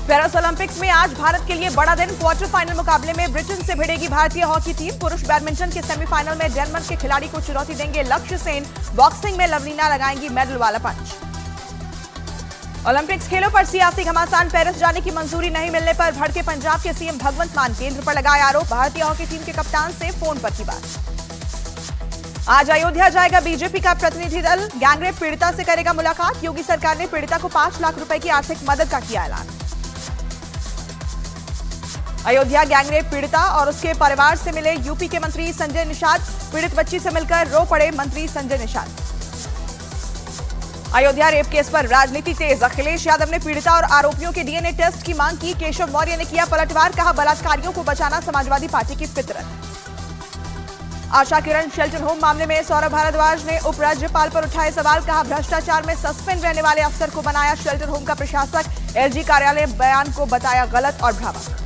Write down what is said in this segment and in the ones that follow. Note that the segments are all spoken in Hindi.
पेरिस ओलंपिक्स में आज भारत के लिए बड़ा दिन। क्वार्टर फाइनल मुकाबले में ब्रिटेन से भिड़ेगी भारतीय हॉकी टीम। पुरुष बैडमिंटन के सेमीफाइनल में डेनमार्क के खिलाड़ी को चुनौती देंगे लक्ष्य सेन। बॉक्सिंग में लवलीना लगाएंगी मेडल वाला पंच। ओलंपिक्स खेलों पर सियासी घमासान। पेरिस जाने की मंजूरी नहीं मिलने पर भड़के पंजाब के सीएम भगवंत मान। केंद्र पर लगाए आरोप। भारतीय हॉकी टीम के कप्तान से फोन पर की बात। आज अयोध्या जाएगा बीजेपी का प्रतिनिधि दल। गैंगरेप पीड़िता से करेगा मुलाकात। योगी सरकार ने पीड़िता को 5 लाख रुपए की आर्थिक मदद का किया ऐलान। अयोध्या गैंगरेप पीड़िता और उसके परिवार से मिले यूपी के मंत्री संजय निषाद। पीड़ित बच्ची से मिलकर रो पड़े मंत्री संजय निषाद। अयोध्या रेप केस पर राजनीति तेज। अखिलेश यादव ने पीड़िता और आरोपियों के डीएनए टेस्ट की मांग की। केशव मौर्य ने किया पलटवार। कहा, बलात्कारियों को बचाना समाजवादी पार्टी की फितरत। आशा किरण शेल्टर होम मामले में सौरभ भारद्वाज ने उपराज्यपाल पर उठाए सवाल। कहा, भ्रष्टाचार में सस्पेंड रहने वाले अफसर को बनाया शेल्टर होम का प्रशासक। एलजी कार्यालय बयान को बताया गलत और भ्रामक।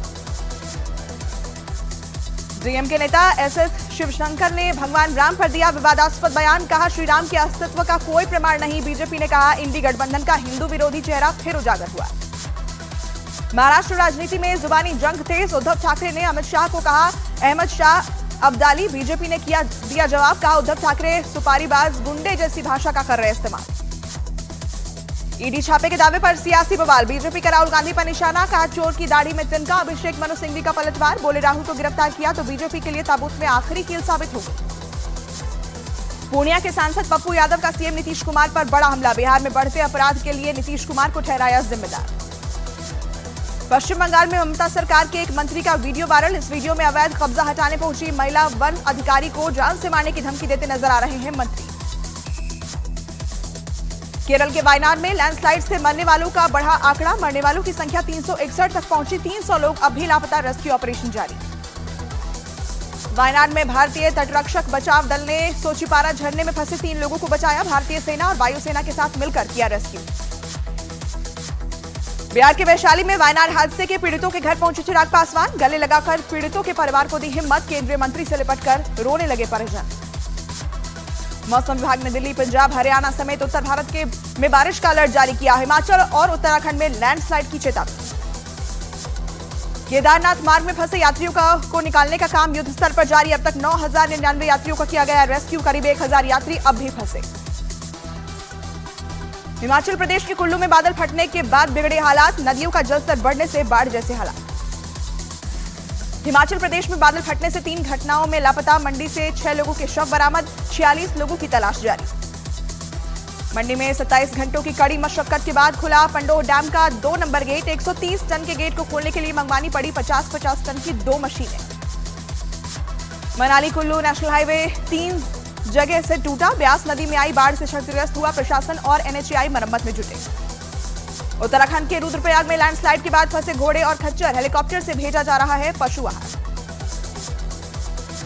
डीएम के नेता एसएस शिवशंकर ने भगवान राम पर दिया विवादास्पद बयान। कहा, श्री राम के अस्तित्व का कोई प्रमाण नहीं। बीजेपी ने कहा, इंडी गठबंधन का हिंदू विरोधी चेहरा फिर उजागर हुआ। महाराष्ट्र राजनीति में जुबानी जंग तेज। उद्धव ठाकरे ने अमित शाह को कहा, अहमद शाह अब्दाली। बीजेपी ने दिया जवाब। कहा, उद्धव ठाकरे सुपारीबाज गुंडे जैसी भाषा का कर रहे इस्तेमाल। ईडी छापे के दावे पर सियासी बवाल। बीजेपी का राहुल गांधी पर निशाना। कहा, चोर की दाढ़ी में तिनका। अभिषेक मनु सिंघवी का पलटवार। बोले, राहुल को गिरफ्तार किया तो बीजेपी के लिए ताबूत में आखिरी कील साबित होगी। पूर्णिया के सांसद पप्पू यादव का सीएम नीतीश कुमार पर बड़ा हमला। बिहार में बढ़ते अपराध के लिए नीतीश कुमार को ठहराया जिम्मेदार। पश्चिम बंगाल में ममता सरकार के एक मंत्री का वीडियो वायरल। इस वीडियो में अवैध कब्जा हटाने पहुंची महिला वन अधिकारी को जान से मारने की धमकी देते नजर आ रहे हैं मंत्री। केरल के वायनाड में लैंडस्लाइड से मरने वालों का बढ़ा आंकड़ा। मरने वालों की संख्या 361 तक पहुंची। 300 लोग अब भी लापता। रेस्क्यू ऑपरेशन जारी। वायनाड में भारतीय तटरक्षक बचाव दल ने सोचीपारा झरने में फंसे 3 लोगों को बचाया। भारतीय सेना और वायुसेना के साथ मिलकर किया रेस्क्यू। बिहार के वैशाली में वायनाड हादसे के पीड़ितों के घर पहुंचे चिराग पासवान। गले लगाकर पीड़ितों के परिवार को दी हिम्मत। केंद्रीय मंत्री से लिपटकर रोने लगे परिजन। मौसम विभाग ने दिल्ली, पंजाब, हरियाणा समेत उत्तर भारत में बारिश का अलर्ट जारी किया। हिमाचल और उत्तराखंड में लैंडस्लाइड की चेतावनी। केदारनाथ मार्ग में फंसे यात्रियों को निकालने का काम युद्ध स्तर पर जारी। अब तक 9,099 यात्रियों का किया गया रेस्क्यू। करीब 1,000 यात्री अब भी फंसे। हिमाचल प्रदेश के कुल्लू में बादल फटने के बाद बिगड़े हालात। नदियों का जलस्तर बढ़ने से बाढ़ जैसे हालात। हिमाचल प्रदेश में बादल फटने से 3 घटनाओं में लापता। मंडी से 6 लोगों के शव बरामद। 46 लोगों की तलाश जारी। मंडी में 27 घंटों की कड़ी मशक्कत के बाद खुला पंडोह डैम का 2 नंबर गेट। 130 टन के गेट को खोलने के लिए मंगवानी पड़ी 50-50 टन की 2 मशीनें। मनाली कुल्लू नेशनल हाईवे 3 जगह से टूटा। ब्यास नदी में आई बाढ़ से क्षतिग्रस्त हुआ। प्रशासन और एनएचएआई मरम्मत में जुटे। उत्तराखंड के रुद्रप्रयाग में लैंडस्लाइड के बाद फंसे घोड़े और खच्चर। हेलीकॉप्टर से भेजा जा रहा है पशु आहार।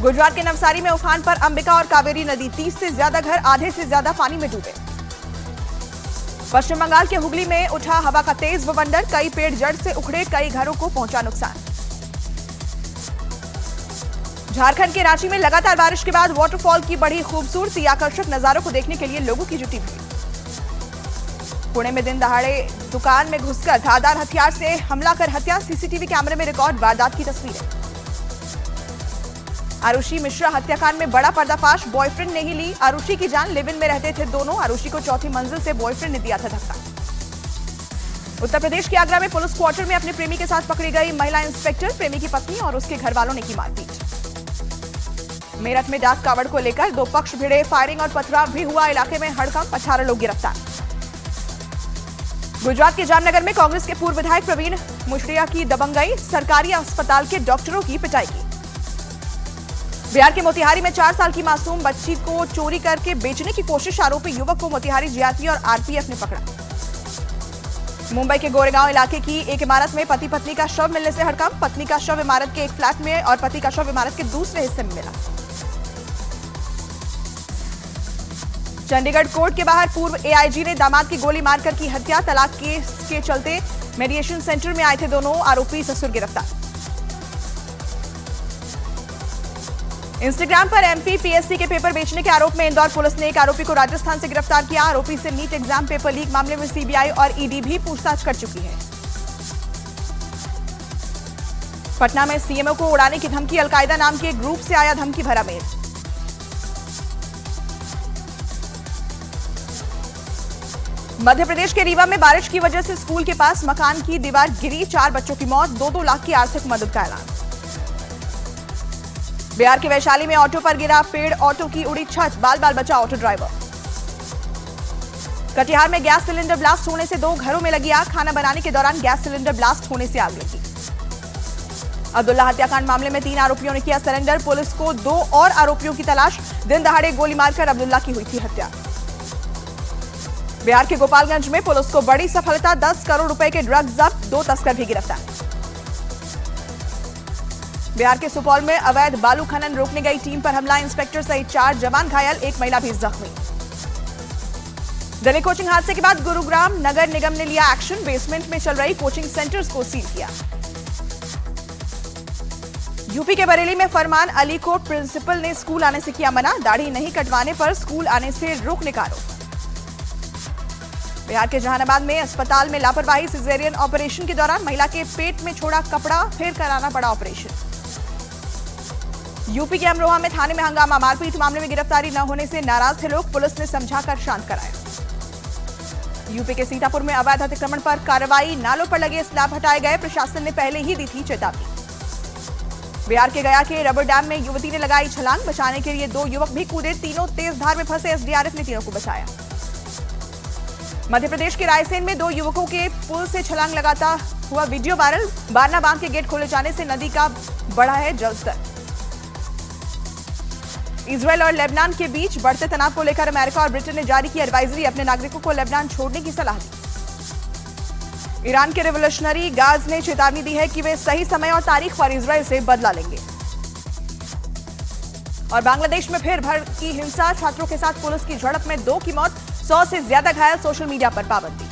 गुजरात के नवसारी में उफान पर अंबिका और कावेरी नदी। 30 से ज्यादा घर आधे से ज्यादा पानी में डूबे। पश्चिम बंगाल के हुगली में उठा हवा का तेज बवंडर। कई पेड़ जड़ से उखड़े। कई घरों को पहुंचा नुकसान। झारखंड के रांची में लगातार बारिश के बाद वाटरफॉल की बढ़ी खूबसूरती। आकर्षक नजारों को देखने के लिए लोगों की जुटी भीड़। पुणे में दिन दहाड़े दुकान में घुसकर धारदार हथियार से हमला कर हत्या। सीसीटीवी कैमरे में रिकॉर्ड वारदात की तस्वीरें। आरुषि मिश्रा हत्याकांड में बड़ा पर्दाफाश। बॉयफ्रेंड ने ही ली आरुषि की जान। लिव इन में रहते थे दोनों। आरुषि को 4थी मंजिल से बॉयफ्रेंड ने दिया था धक्का। उत्तर प्रदेश के आगरा में पुलिस क्वार्टर में अपने प्रेमी के साथ पकड़ी गई महिला इंस्पेक्टर। प्रेमी की पत्नी और उसके घर वालों ने की मारपीट। मेरठ में डाक कावड़ को लेकर 2 पक्ष भिड़े। फायरिंग और पथराव भी हुआ। इलाके में हड़कंप। 18 लोग गिरफ्तार। गुजरात के जामनगर में कांग्रेस के पूर्व विधायक प्रवीण मुशरिया की दबंगई। सरकारी अस्पताल के डॉक्टरों की पिटाई की। बिहार के मोतिहारी में 4 साल की मासूम बच्ची को चोरी करके बेचने की कोशिश। आरोपी युवक को मोतिहारी जीआरपी और आरपीएफ ने पकड़ा। मुंबई के गोरेगांव इलाके की एक इमारत में पति पत्नी का शव मिलने से हड़कंप। पत्नी का शव इमारत के एक फ्लैट में और पति का शव इमारत के दूसरे हिस्से में मिला। चंडीगढ़ कोर्ट के बाहर पूर्व एआईजी ने दामाद की गोली मारकर की हत्या। तलाक केस के चलते मेडिएशन सेंटर में आए थे दोनों। आरोपी ससुर गिरफ्तार। इंस्टाग्राम पर एमपी पीएससी के पेपर बेचने के आरोप में इंदौर पुलिस ने एक आरोपी को राजस्थान से गिरफ्तार किया। आरोपी से नीट एग्जाम पेपर लीक मामले में सीबीआई और ईडी भी पूछताछ कर चुकी है। पटना में सीएमओ को उड़ाने की धमकी, अलकायदा नाम के एक ग्रुप से आया धमकी भरा मेल। मध्य प्रदेश के रीवा में बारिश की वजह से स्कूल के पास मकान की दीवार गिरी, 4 बच्चों की मौत, 2-2 लाख की आर्थिक मदद का ऐलान। बिहार के वैशाली में ऑटो पर गिरा पेड़, ऑटो की उड़ी छत, बाल बाल बचा ऑटो ड्राइवर। कटिहार में गैस सिलेंडर ब्लास्ट होने से 2 घरों में लगी आग, खाना बनाने के दौरान गैस सिलेंडर ब्लास्ट होने से आग लगी। अब्दुल्ला हत्याकांड मामले में 3 आरोपियों ने किया सरेंडर, पुलिस को 2 और आरोपियों की तलाश, दिन दहाड़े गोली मारकर अब्दुल्ला की हुई थी हत्या। बिहार के गोपालगंज में पुलिस को बड़ी सफलता, 10 करोड़ रुपए के ड्रग्स जब्त, 2 तस्कर भी गिरफ्तार। बिहार के सुपौल में अवैध बालू खनन रोकने गई टीम पर हमला, इंस्पेक्टर सहित 4 जवान घायल, 1 महिला भी जख्मी। दिल्ली कोचिंग हादसे के बाद गुरुग्राम नगर निगम ने लिया एक्शन, बेसमेंट में चल रही कोचिंग सेंटर्स को सील किया। यूपी के बरेली में फरमान अली को प्रिंसिपल ने स्कूल आने से किया मना, दाढ़ी नहीं कटवाने पर स्कूल आने से रोकने का आरोप। बिहार के जहानाबाद में अस्पताल में लापरवाही, सिजेरियन ऑपरेशन के दौरान महिला के पेट में छोड़ा कपड़ा, फिर कराना पड़ा ऑपरेशन। यूपी के अमरोहा में थाने में हंगामा, मारपीट मामले में गिरफ्तारी न होने से नाराज थे लोग, पुलिस ने समझाकर शांत कराया। यूपी के सीतापुर में अवैध अतिक्रमण पर कार्रवाई, नालों पर लगे स्लैब हटाए गए, प्रशासन ने पहले ही दी थी चेतावनी। बिहार के गया के रबर डैम में युवती ने लगाई छलांग, बचाने के लिए 2 युवक भी कूदे, तीनों तेज धार में फंसे, एसडीआरएफ ने तीनों को बचाया। मध्य प्रदेश के रायसेन में 2 युवकों के पुल से छलांग लगाता हुआ वीडियो वायरल, बारना बांध के गेट खोले जाने से नदी का बढ़ा है जलस्तर। इजरायल और लेबनान के बीच बढ़ते तनाव को लेकर अमेरिका और ब्रिटेन ने जारी की एडवाइजरी, अपने नागरिकों को लेबनान छोड़ने की सलाह दी। ईरान के रिवोल्यूशनरी गार्ड्स ने चेतावनी दी है कि वे सही समय और तारीख पर इजरायल से बदला लेंगे। और बांग्लादेश में फिर भड़की हिंसा, छात्रों के साथ पुलिस की झड़प में 2 की मौत, 100 से ज्यादा घायल, सोशल मीडिया पर पाबंदी।